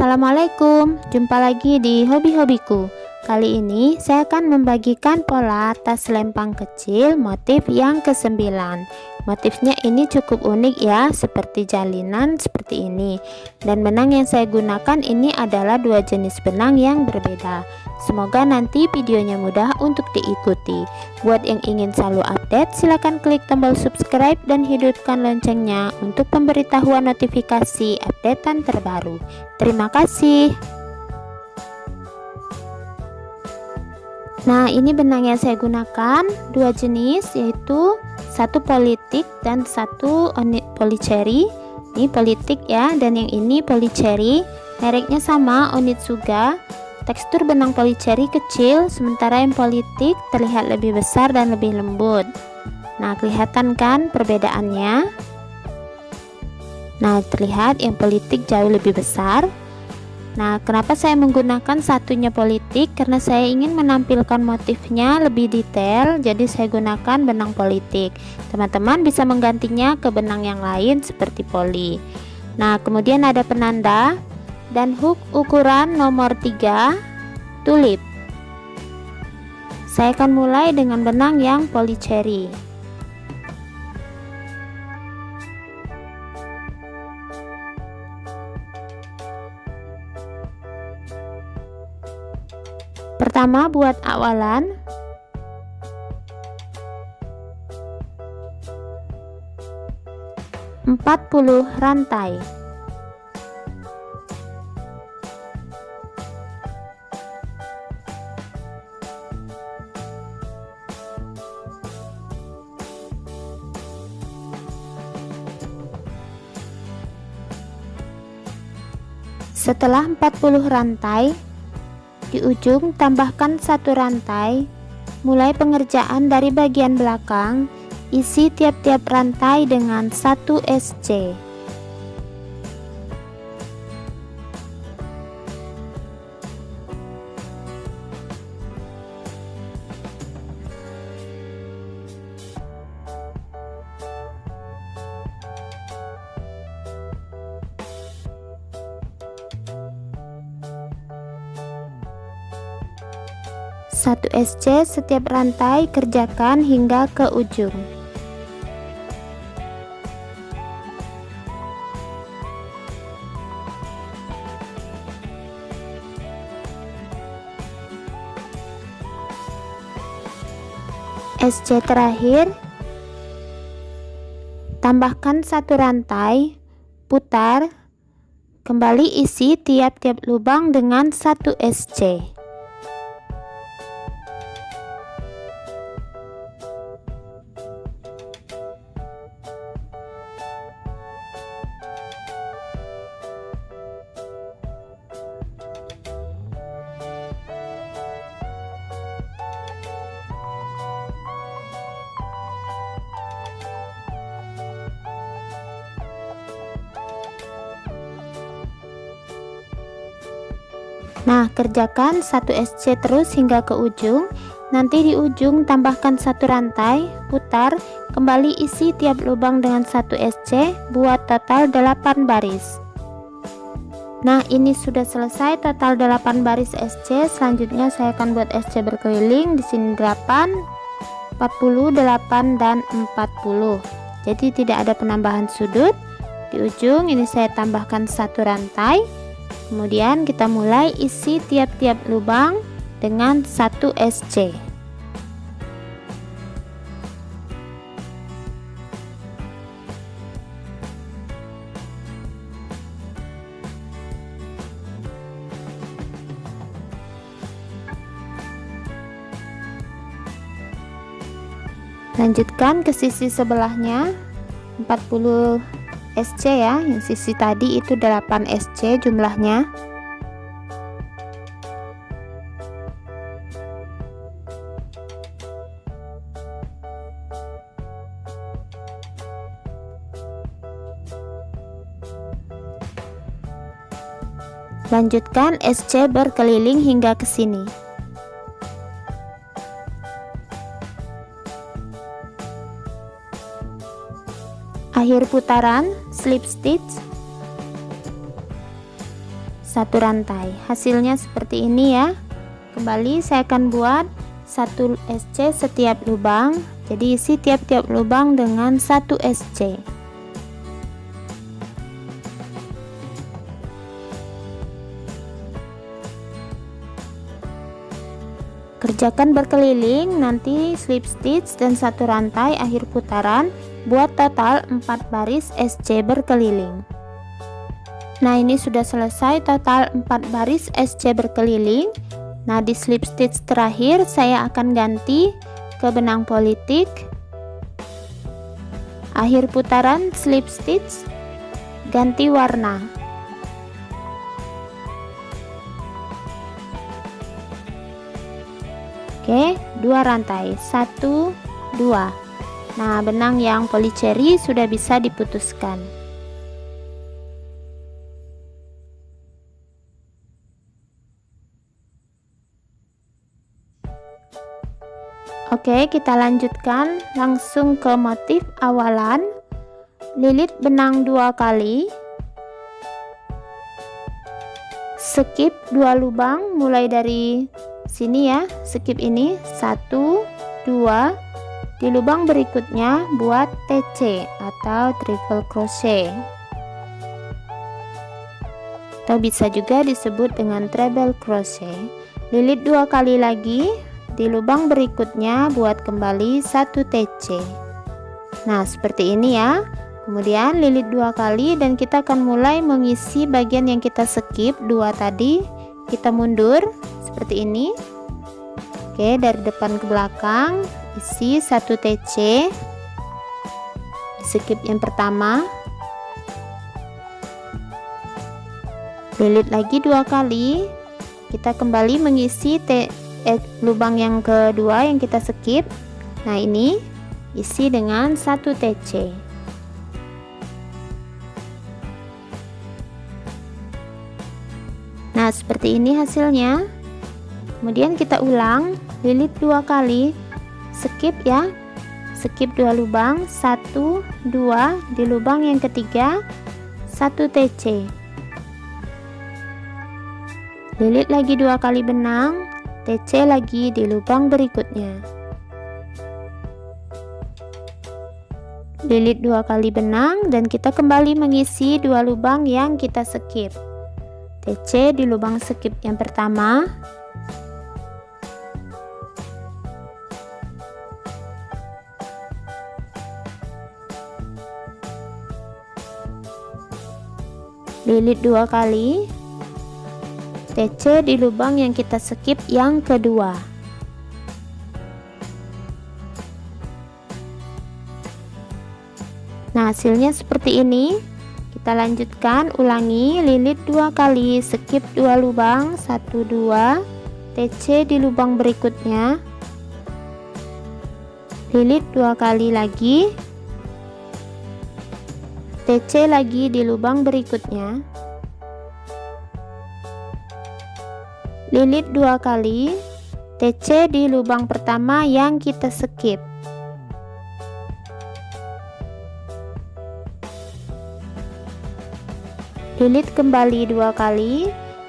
Assalamualaikum, jumpa lagi di hobi-hobiku. Kali ini saya akan membagikan pola tas lempang kecil motif yang ke-9. Motifnya ini cukup unik ya, seperti jalinan seperti ini. Dan benang yang saya gunakan ini adalah dua jenis benang yang berbeda. Semoga nanti videonya mudah untuk diikuti. Buat yang ingin selalu update, silahkan klik tombol subscribe dan hidupkan loncengnya untuk pemberitahuan notifikasi updatean terbaru. Terima kasih. Nah, ini benang yang saya gunakan dua jenis, yaitu satu politik dan satu polycherry. Ini politik ya, dan yang ini polycherry. Mereknya sama, Onitsuga. Tekstur benang polycherry kecil, sementara yang politik terlihat lebih besar dan lebih lembut. Nah, kelihatan kan perbedaannya? Nah, terlihat yang politik jauh lebih besar. Nah, kenapa saya menggunakan satunya politik? Karena saya ingin menampilkan motifnya lebih detail, jadi saya gunakan benang politik. Teman-teman bisa menggantinya ke benang yang lain seperti poli. Nah, kemudian ada penanda dan hook ukuran nomor 3 tulip. Saya akan mulai dengan benang yang polycherry. Pertama, buat awalan. Empat 40 rantai. Setelah 40 rantai, di ujung tambahkan satu rantai. Mulai pengerjaan dari bagian belakang, isi tiap-tiap rantai dengan 1 SC. Satu SC setiap rantai, kerjakan hingga ke ujung. SC terakhir, tambahkan satu rantai, putar, kembali isi tiap-tiap lubang dengan 1 SC. Nah, kerjakan 1 SC terus hingga ke ujung. Nanti di ujung tambahkan satu rantai, putar, kembali isi tiap lubang dengan 1 SC, buat total 8 baris. Nah, ini sudah selesai total 8 baris SC. Selanjutnya saya akan buat SC berkeliling. Di sini 8, 48 dan 40. Jadi tidak ada penambahan sudut. Di ujung ini saya tambahkan satu rantai. Kemudian kita mulai isi tiap-tiap lubang dengan 1 SC. Lanjutkan ke sisi sebelahnya, 40 SC ya, yang sisi tadi itu 8 SC jumlahnya. Lanjutkan SC berkeliling hingga ke sini. Akhir putaran slip stitch. 1 rantai. Hasilnya seperti ini ya. Kembali saya akan buat 1 SC setiap lubang. Jadi isi tiap-tiap lubang dengan 1 SC. Kerjakan berkeliling, nanti slip stitch dan 1 rantai akhir putaran, buat total 4 baris SC berkeliling. Nah, ini sudah selesai total 4 baris SC berkeliling. Nah, di slip stitch terakhir saya akan ganti ke benang politik. Akhir putaran slip stitch, ganti warna. Oke, 2 rantai, 1, 2. Nah, benang yang polycherry sudah bisa diputuskan. Oke, kita lanjutkan langsung ke motif awalan. Lilit benang 2 kali. Skip 2 lubang mulai dari sini ya, skip ini 1, 2. Di lubang berikutnya buat TC atau triple crochet, atau bisa juga disebut dengan treble crochet. Lilit 2 kali lagi, di lubang berikutnya buat kembali 1 TC. Nah, seperti ini ya. Kemudian lilit 2 kali dan kita akan mulai mengisi bagian yang kita skip 2 tadi. Kita mundur seperti ini. Oke, dari depan ke belakang isi 1 TC di skip yang pertama. Lilit lagi 2 kali. Kita kembali mengisi lubang yang kedua yang kita skip. Nah, ini isi dengan 1 TC. Nah, seperti ini hasilnya. Kemudian kita ulang, lilit 2 kali, skip ya, skip 2 lubang, 1, 2, di lubang yang ketiga 1 TC. Lilit lagi 2 kali benang, TC lagi di lubang berikutnya. Lilit 2 kali benang dan kita kembali mengisi 2 lubang yang kita skip. TC di lubang skip yang pertama. Lilit 2 kali. TC di lubang yang kita skip yang kedua. Nah, hasilnya seperti ini. Kita lanjutkan, ulangi, lilit 2 kali, skip 2 lubang, 1, 2, TC di lubang berikutnya. Lilit 2 kali lagi, TC lagi di lubang berikutnya. Lilit 2 kali, TC di lubang pertama yang kita skip. Lilit kembali 2 kali,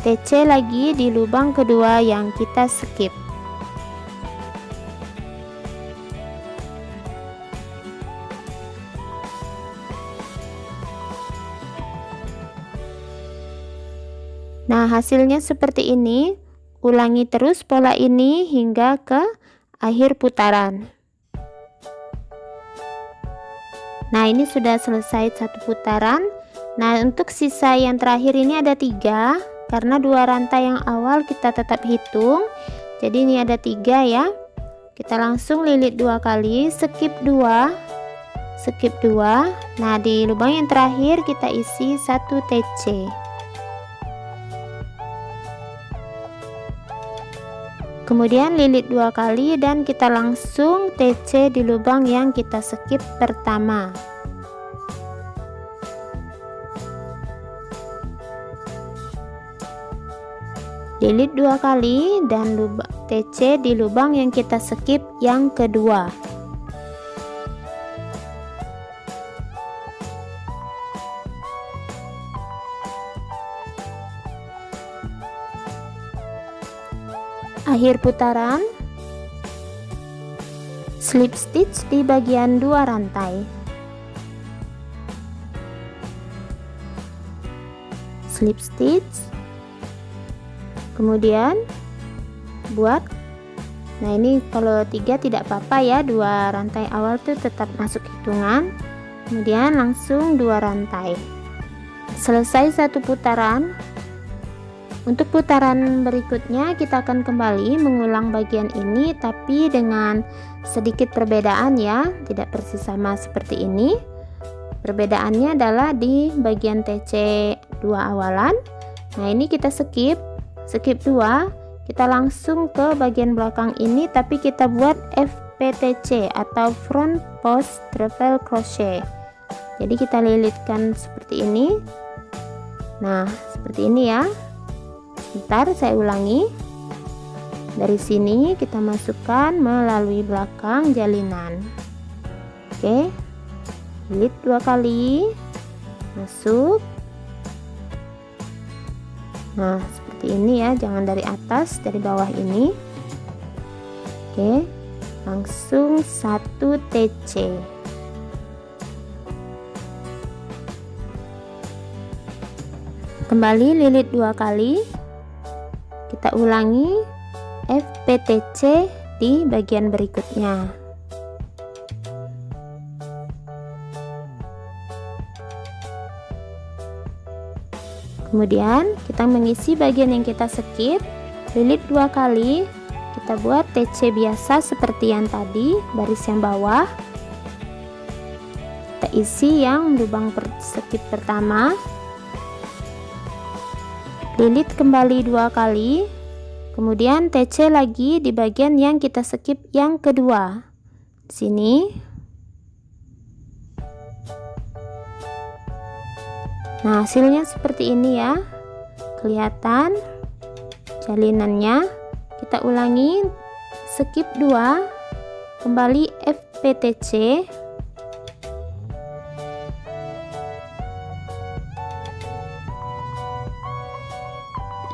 TC lagi di lubang kedua yang kita skip. Nah, hasilnya seperti ini. Ulangi terus pola ini hingga ke akhir putaran. Nah, ini sudah selesai 1 putaran. Nah, untuk sisa yang terakhir ini ada 3, karena 2 rantai yang awal kita tetap hitung. Jadi ini ada 3 ya. Kita langsung lilit 2 kali, skip 2, skip 2. Nah, di lubang yang terakhir kita isi 1 TC. Kemudian lilit 2 kali dan kita langsung TC di lubang yang kita skip pertama. Lilit 2 kali dan TC di lubang yang kita skip yang kedua. akhir putaran, slip stitch di bagian 2 rantai, slip stitch, kemudian buat, nah ini kalau 3 tidak apa-apa ya, 2 rantai awal tuh tetap masuk hitungan, kemudian langsung 2 rantai. Selesai 1 putaran. Untuk putaran berikutnya kita akan kembali mengulang bagian ini, tapi dengan sedikit perbedaan ya, tidak persis sama seperti ini. Perbedaannya adalah di bagian TC 2 awalan. Nah ini kita skip 2, kita langsung ke bagian belakang ini, tapi kita buat FPTC atau front post treble crochet. Jadi kita lilitkan seperti ini. Nah seperti ini ya. Bentar, saya ulangi. Dari sini kita masukkan melalui belakang jalinan. Oke, lilit 2 kali, masuk. Nah seperti ini ya, jangan dari atas, dari bawah ini. Oke, langsung 1 TC. Kembali lilit 2 kali. Kita ulangi FPTC di bagian berikutnya. Kemudian kita mengisi bagian yang kita skip, lilit 2 kali, kita buat TC biasa seperti yang tadi, baris yang bawah. Kita isi yang lubang skip pertama, lilit kembali 2 kali, kemudian TC lagi di bagian yang kita skip yang kedua. Sini. Nah hasilnya seperti ini ya, kelihatan jalinannya. Kita ulangi, skip 2, kembali FPTC,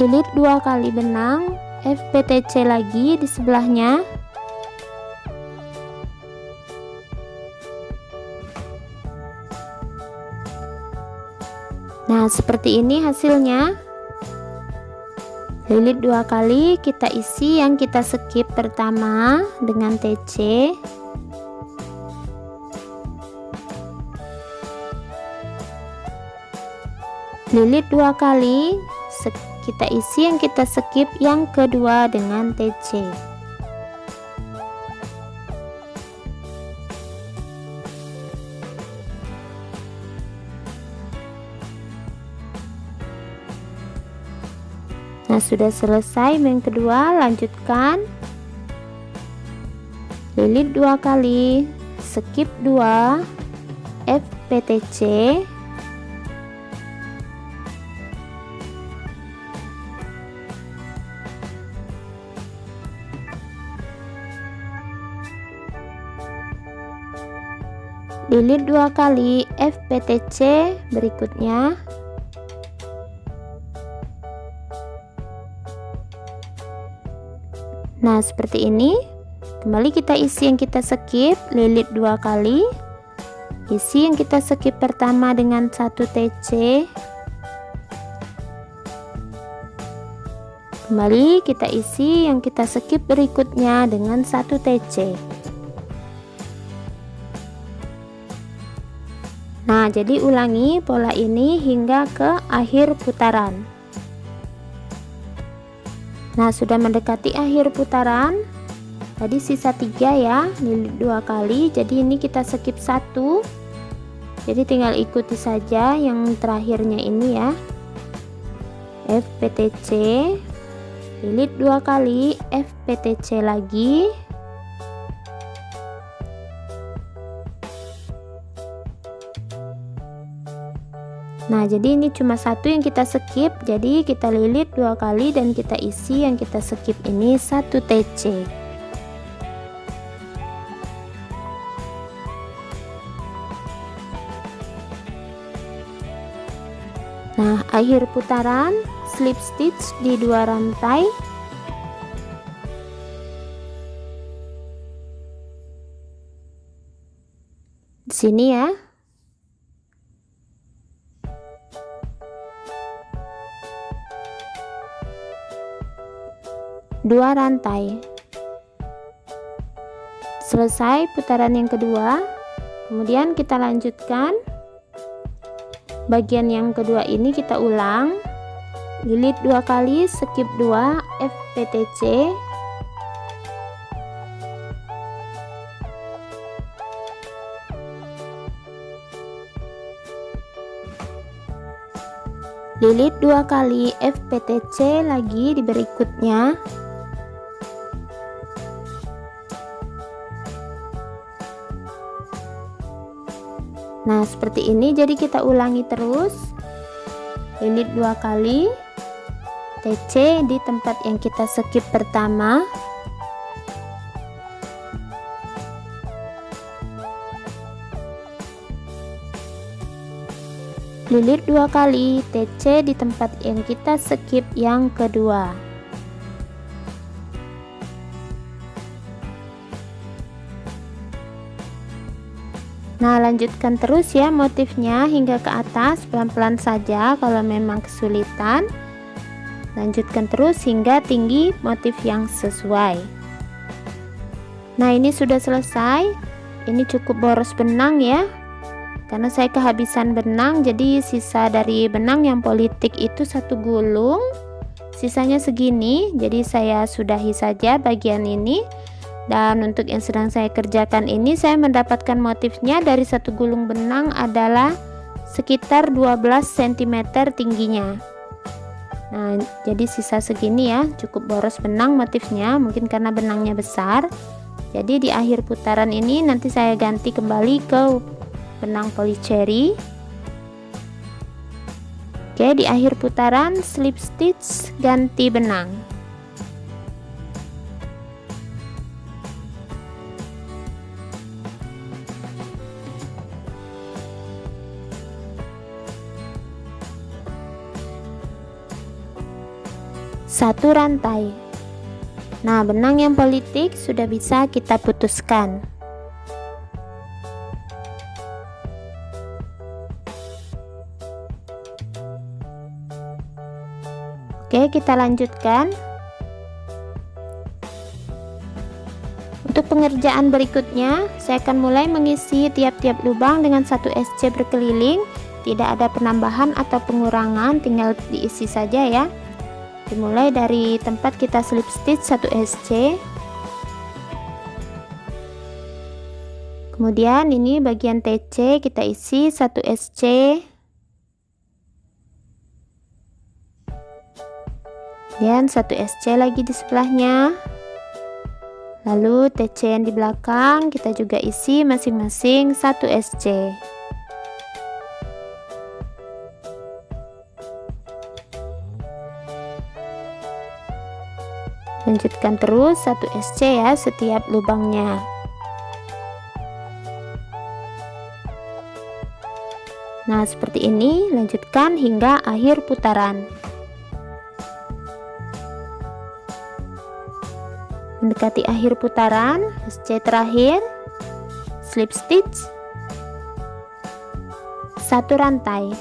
lilit 2 kali benang, FPTC lagi di sebelahnya. Nah seperti ini hasilnya. Lilit 2 kali, kita isi yang kita skip pertama dengan TC. Lilit 2 kali, kita isi yang kita skip yang kedua dengan TC. Nah sudah selesai yang kedua, lanjutkan. Lilit 2 kali, skip 2, FPTC, lilit 2 kali, FPTC berikutnya. Nah seperti ini. Kembali kita isi yang kita skip, lilit 2 kali, isi yang kita skip pertama dengan 1 TC, kembali kita isi yang kita skip berikutnya dengan 1 TC. Nah jadi ulangi pola ini hingga ke akhir putaran. Nah sudah mendekati akhir putaran, tadi sisa 3 ya, lilit 2 kali, jadi ini kita skip 1, jadi tinggal ikuti saja yang terakhirnya ini ya, FPTC, lilit 2 kali, FPTC lagi, nah jadi ini cuma 1 yang kita skip, jadi kita lilit 2 kali dan kita isi yang kita skip ini 1 TC. Nah akhir putaran, slip stitch di 2 rantai, di sini ya. Dua rantai. Selesai putaran yang kedua, kemudian kita lanjutkan bagian yang kedua ini, kita ulang. Lilit 2 kali, skip 2, FPTC. Lilit 2 kali FPTC lagi di berikutnya. Nah, seperti ini, jadi kita ulangi terus. Lilit 2 kali, TC di tempat yang kita skip pertama. Lilit 2 kali, TC di tempat yang kita skip yang kedua. Nah, lanjutkan terus ya motifnya hingga ke atas, pelan-pelan saja kalau memang kesulitan. Lanjutkan terus hingga tinggi motif yang sesuai. Nah, ini sudah selesai. Ini cukup boros benang ya, karena saya kehabisan benang, jadi sisa dari benang yang politik itu 1 gulung, sisanya segini. Jadi saya sudahi saja bagian ini. Dan untuk yang sedang saya kerjakan ini, saya mendapatkan motifnya dari 1 gulung benang adalah sekitar 12 cm tingginya. Nah, jadi sisa segini ya, cukup boros benang motifnya, mungkin karena benangnya besar. Jadi di akhir putaran ini nanti saya ganti kembali ke benang polycherry. Oke, di akhir putaran slip stitch ganti benang. Satu rantai. Nah, benang yang politik sudah bisa kita putuskan. Oke, kita lanjutkan. Untuk pengerjaan berikutnya, saya akan mulai mengisi tiap-tiap lubang dengan 1 SC berkeliling. Tidak ada penambahan atau pengurangan, tinggal diisi saja ya. Dimulai dari tempat kita slip stitch 1 SC. Kemudian ini bagian TC kita isi 1 SC. Dan 1 SC lagi di sebelahnya. Lalu TC yang di belakang kita juga isi masing-masing 1 SC. Lanjutkan terus 1 SC ya setiap lubangnya. Nah, seperti ini, lanjutkan hingga akhir putaran. Mendekati akhir putaran, SC terakhir, slip stitch 1 rantai.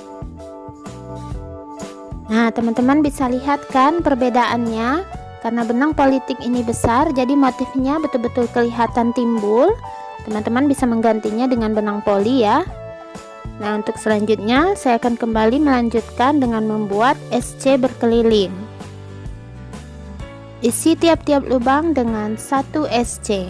Nah, teman-teman bisa lihat kan perbedaannya. Karena benang politik ini besar, jadi motifnya betul-betul kelihatan timbul. Teman-teman bisa menggantinya dengan benang poli ya. Nah, untuk selanjutnya saya akan kembali melanjutkan dengan membuat SC berkeliling. Isi tiap-tiap lubang dengan 1 SC.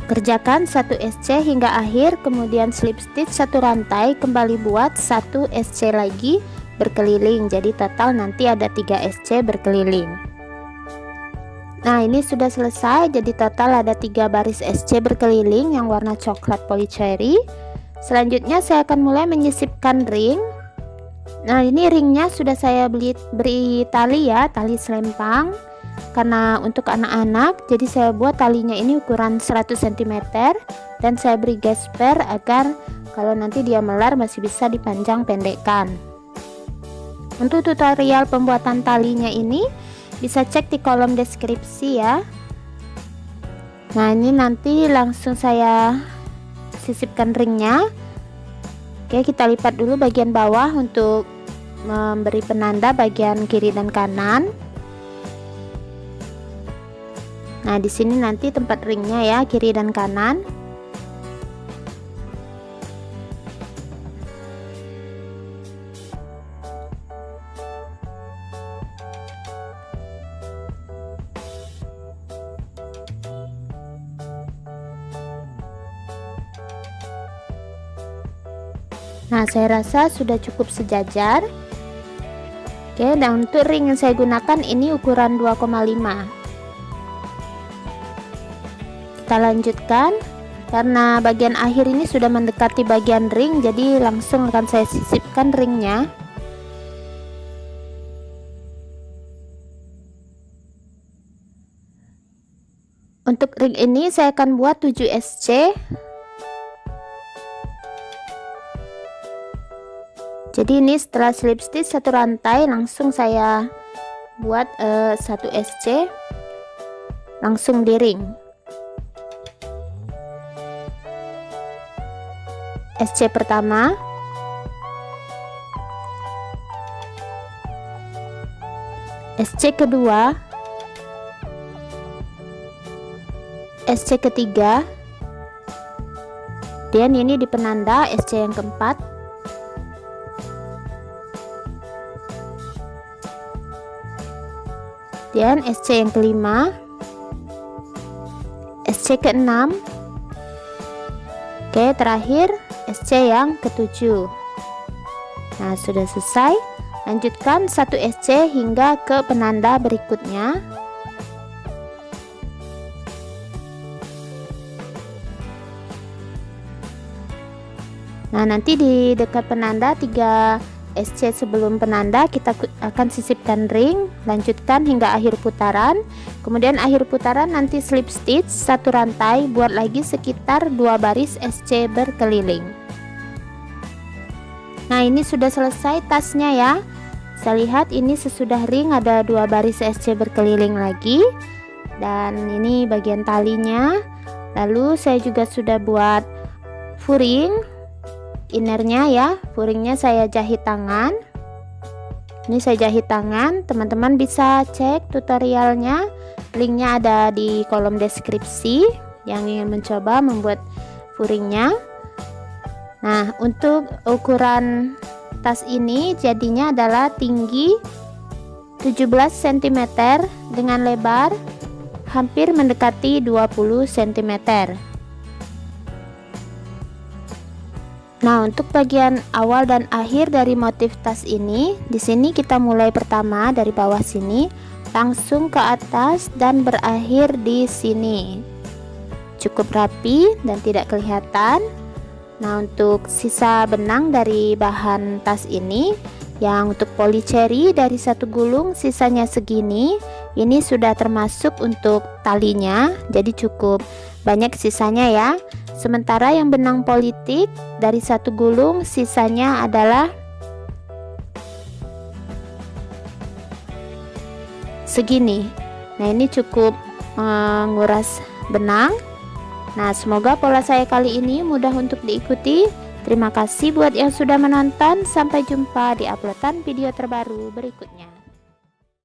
Kerjakan 1 SC hingga akhir, kemudian slip stitch 1 rantai, kembali buat 1 SC lagi berkeliling. Jadi total nanti ada 3 SC berkeliling. Nah, ini sudah selesai, jadi total ada 3 baris SC berkeliling yang warna coklat polycherry. Selanjutnya saya akan mulai menyisipkan ring. Nah, ini ringnya sudah saya beri tali ya, tali selempang. Karena untuk anak-anak, jadi saya buat talinya ini ukuran 100 cm dan saya beri gesper agar kalau nanti dia melar masih bisa dipanjang pendekkan. Untuk tutorial pembuatan talinya ini bisa cek di kolom deskripsi ya. Nah, ini nanti langsung saya sisipkan ringnya. Oke, kita lipat dulu bagian bawah untuk memberi penanda bagian kiri dan kanan. Nah, di sini nanti tempat ringnya ya, kiri dan kanan. Nah, saya rasa sudah cukup sejajar. Oke, dan untuk ring yang saya gunakan ini ukuran 2,5. Kita lanjutkan. Karena bagian akhir ini sudah mendekati bagian ring, jadi langsung akan saya sisipkan ringnya. Untuk ring ini saya akan buat 7 SC. Jadi ini setelah slip stitch satu rantai langsung saya buat 1 SC langsung di ring. SC pertama, SC kedua, SC ketiga, dan ini di penanda SC yang keempat. Dan SC yang kelima, SC keenam, oke, terakhir SC yang ketujuh. Nah, sudah selesai. Lanjutkan 1 SC hingga ke penanda berikutnya. Nah, nanti di dekat penanda 3 SC sebelum penanda kita akan sisipkan ring, lanjutkan hingga akhir putaran. Kemudian akhir putaran nanti slip stitch satu rantai, buat lagi sekitar 2 baris SC berkeliling. Nah, ini sudah selesai tasnya ya. Saya lihat ini sesudah ring ada 2 baris SC berkeliling lagi. Dan ini bagian talinya. Lalu saya juga sudah buat furing innernya ya. Furingnya saya jahit tangan. Ini saya jahit tangan. Teman-teman bisa cek tutorialnya, linknya ada di kolom deskripsi yang ingin mencoba membuat furingnya. Nah, untuk ukuran tas ini jadinya adalah tinggi 17 cm dengan lebar hampir mendekati 20 cm. Nah, untuk bagian awal dan akhir dari motif tas ini, di sini kita mulai pertama dari bawah sini, langsung ke atas dan berakhir di sini. Cukup rapi dan tidak kelihatan. Nah, untuk sisa benang dari bahan tas ini, yang untuk polycherry dari 1 gulung sisanya segini, ini sudah termasuk untuk talinya, jadi cukup banyak sisanya ya. Sementara yang benang politik dari 1 gulung sisanya adalah segini. Nah, ini cukup menguras benang. Nah, semoga pola saya kali ini mudah untuk diikuti. Terima kasih buat yang sudah menonton. Sampai jumpa di uploadan video terbaru berikutnya.